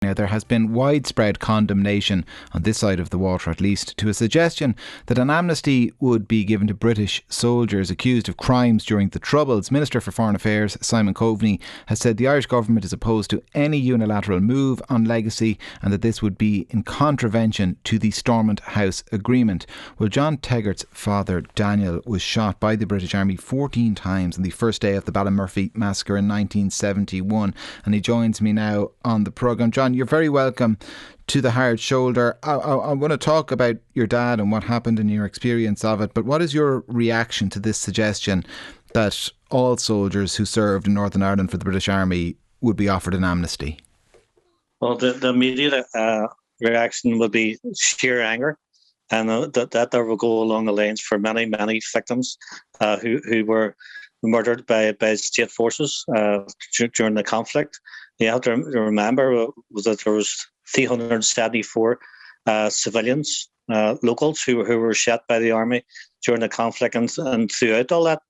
Now, there has been widespread condemnation, on this side of the water at least, to a suggestion that an amnesty would be given to British soldiers accused of crimes during the Troubles. Minister for Foreign Affairs Simon Coveney has said the Irish government is opposed to any unilateral move on legacy and that this would be in contravention to the Stormont House Agreement. Well, John Teggart's father, Daniel, was shot by the British Army 14 times on the first day of the Ballymurphy massacre in 1971, and he joins me now on the programme. John, you're very welcome to The Hard Shoulder. I want to talk about your dad and what happened and your experience of it, but what is your reaction to this suggestion that all soldiers who served in Northern Ireland for the British Army would be offered an amnesty? Well, the immediate reaction would be sheer anger, and that will go along the lines for many, many victims who were murdered by state forces during the conflict. You have to remember that there was 374 civilians, locals, who were shot by the army during the conflict, and throughout all that,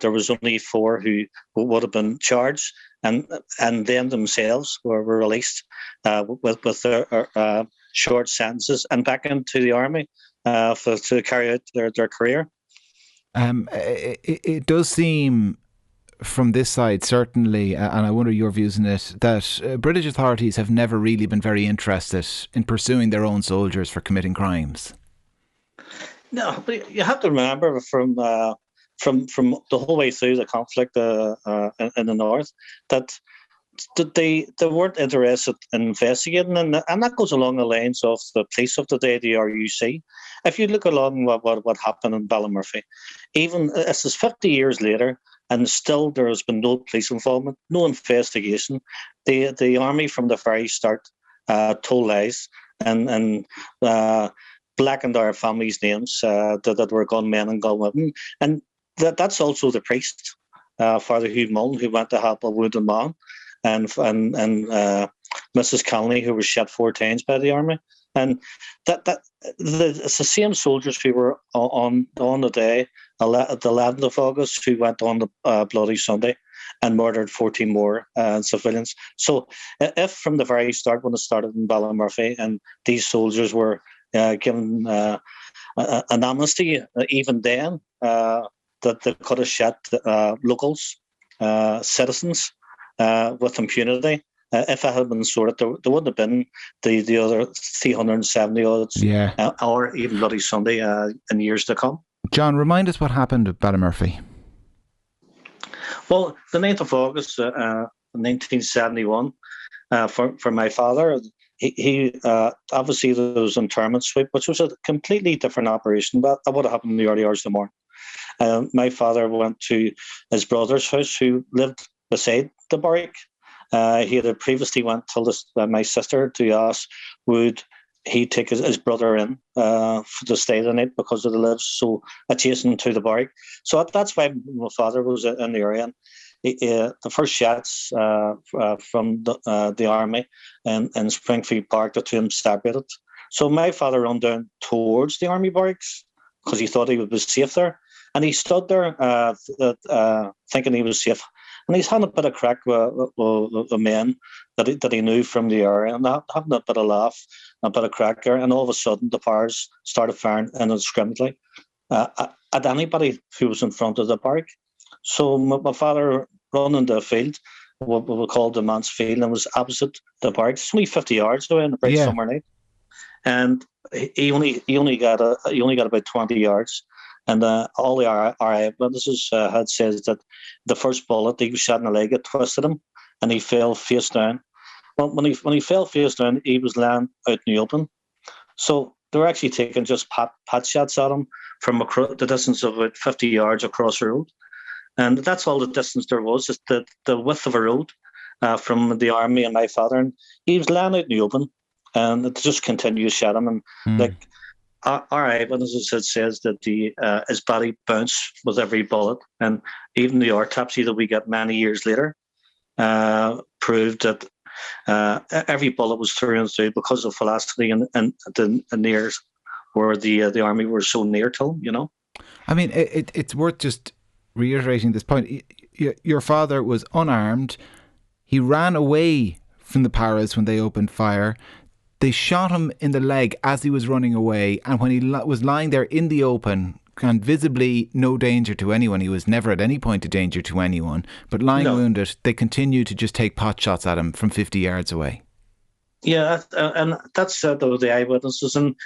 there was only 4 who would have been charged, and them themselves were released with their short sentences and back into the army to carry out their career. It does seem, from this side certainly, and I wonder your views on it, that British authorities have never really been very interested in pursuing their own soldiers for committing crimes. No, but you have to remember from the whole way through the conflict in the north that they weren't interested in investigating, and that goes along the lines of the police of the day, the RUC. If you look along what happened in Ballymurphy, even this is 50 years later, and still there has been no police involvement, no investigation. The army from the very start told lies and blackened our families' names that were gunmen and gunwomen, and that's also the priest, Father Hugh Mullen, who went to help a wounded man, and Mrs. Connolly, who was shot 4 times by the army. And it's the same soldiers who were on the day, the 11th of August, who went on the Bloody Sunday and murdered 14 more civilians. So if from the very start, when it started in Ballymurphy, and these soldiers were given an amnesty, even then, that they could have shot locals, citizens, with impunity. If it had been sorted, there wouldn't have been the other 370 odds, or even Bloody Sunday in years to come. John, remind us what happened at Ballymurphy. Well, the 9th of August 1971, for my father, he obviously there was interment sweep, which was a completely different operation, but that would have happened in the early hours of the morning. My father went to his brother's house, who lived beside the barrack. He had previously went to my sister to ask would he take his brother in to stay the night because they lived so adjacent to the barrack. So that's why my father was in the area. And the first shots from the army in Springfield Park, the two of them separated. So my father ran down towards the army barracks because he thought he would be safe there. And he stood there thinking he was safe. And he's having a bit of crack with men that he knew from the area, and having a bit of laugh, a bit of crack there. And all of a sudden, the Powers started firing indiscriminately at anybody who was in front of the barrack. So my father ran into the field, what we called the man's field, and was opposite the barrack. It's only 50 yards away in a bright summer night, and he only got about 20 yards. And all the eyewitnesses had said that the first bullet, he was shot in the leg, it twisted him, and he fell face down. Well, when he fell face down, he was lying out in the open. So they were actually taking just pot shots at him from the distance of about 50 yards across the road. And that's all the distance there was, just the width of a road from the army and my father. And he was lying out in the open, and it just continued to shot him. And our eyewitnesses says that his body bounced with every bullet, and even the autopsy that we got many years later proved that every bullet was through and through because of velocity and the nears where the army were so near to him, you know. I mean, it's worth just reiterating this point. Your father was unarmed. He ran away from the Paras when they opened fire. They shot him in the leg as he was running away, and when he was lying there in the open, and visibly no danger to anyone, he was never at any point a danger to anyone, but lying wounded, they continued to just take pot shots at him from 50 yards away. Yeah, and that's the eyewitnesses, and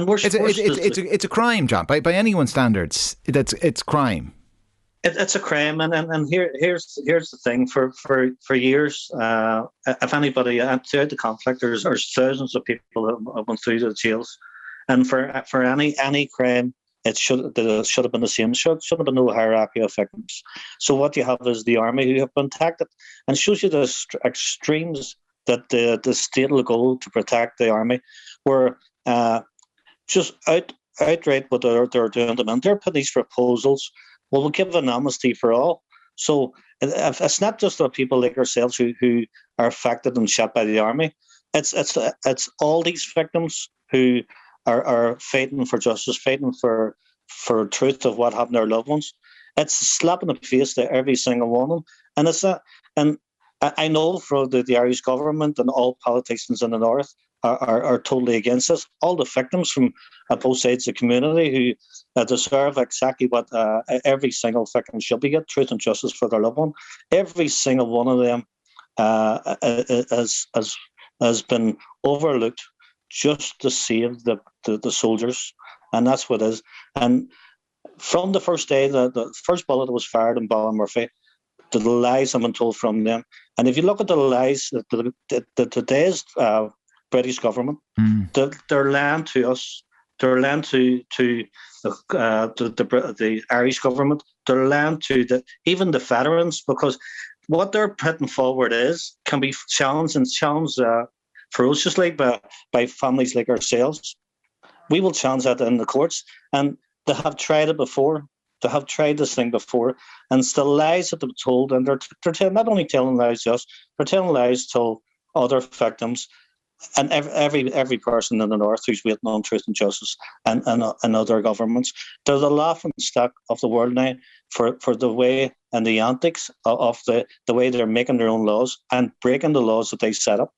worse. It's a crime, John. By anyone's standards, it's crime. It's a crime, and here's the thing. For years, if anybody throughout the conflict, there's thousands of people that have went through the jails, and for any crime, it should have been the same. Should have been no hierarchy of victims. So what you have is the army who have been attacked, and shows you the extremes that the state will go to protect the army, where just outright what they're doing to them. They're putting these proposals. Well, we'll give an amnesty for all. So it's not just the people like ourselves who are affected and shot by the army. It's all these victims who are fighting for justice, fighting for truth of what happened to their loved ones. It's a slap in the face to every single one of them. And it's that. And I know for the Irish government and all politicians in the north are totally against this. All the victims from both sides of the community who deserve exactly what every single victim should be, get truth and justice for their loved one. Every single one of them has been overlooked just to save the soldiers, and that's what it is. And from the first day, the first bullet was fired in Ballymurphy, the lies have been told from them. And if you look at the lies that today's British government, they're lying to us. They're lying to the Irish government. They're lying to even the veterans, because what they're putting forward can be challenged ferociously by families like ourselves. We will challenge that in the courts, and they have tried it before. They have tried this thing before, and it's the lies that they've told, and they're not only telling lies to us, they're telling lies to other victims, and every person in the north who's waiting on truth and justice, and other governments. They're the laughing stock of the world now for the way and the antics of the way they're making their own laws and breaking the laws that they set up.